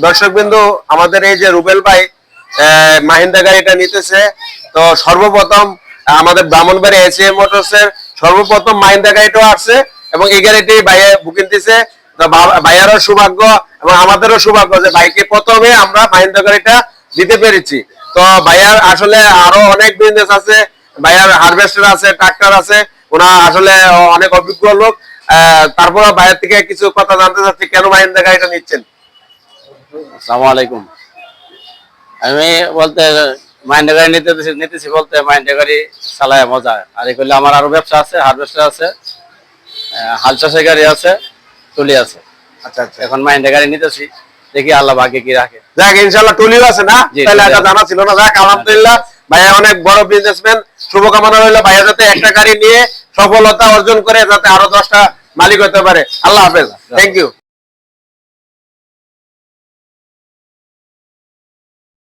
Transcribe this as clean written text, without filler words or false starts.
দর্শক বিন্দু আমাদের এই যে রুবেল ভাই মাহিন্দ্রা গাড়িটা নিতেছে, তো সর্বপ্রথম আমাদের ব্রাহ্মণবাড়ি এসিএম মোটরসের সর্বপ্রথম মাহিন্দ্রা গাড়িটাও আসছে এবং এই গাড়িটি ভাইয়া বুকিং দিছে। তো ভাইয়ারও সৌভাগ্য এবং আমাদেরও সৌভাগ্য যে ভাইকে প্রথমে আমরা মাহিন্দ্রা গাড়িটা দিতে পেরেছি। তো ভাইয়ার আসলে আরো অনেক বিজনেস আছে, ভাইয়ার হারভেস্টার আছে, ট্রাক্টর আছে, ওনা আসলে অনেক অভিজ্ঞ লোক। তারপর ভাইয়ের থেকে কিছু কথা জানতে চাচ্ছি, কেন মাহিন্দ্রা গাড়িটা নিচ্ছেন? আসসালামু আলাইকুম। আমি বলতে মাহিন্দ্রা গাড়ি নিতেছি বলতে মাহিন্দ্রা গাড়ি চালায় মজা। আর এই করলে আমার আরো ব্যবসা আছে, হারভেস্টার আছে, হাল চাষের গাড়ি আছে, টলি আছে। আচ্ছা আচ্ছা, এখন মাহিন্দ্রা গাড়ি নিতেছি, দেখি আল্লাহ ভাগ্যে কি রাখে। যাক ইনশাআল্লাহ টলিও আছে না, তাহলে এটা জানা ছিল না। যাক আলহামদুলিল্লাহ, ভাইয়া অনেক বড় বিজনেসম্যান। শুভকামনা রইল ভাইয়া যাতে একটা গাড়ি নিয়ে সফলতা অর্জন করে যাতে আরো 10টা মালিক হতে পারে। আল্লাহ হাফেজ, থ্যাংক ইউ।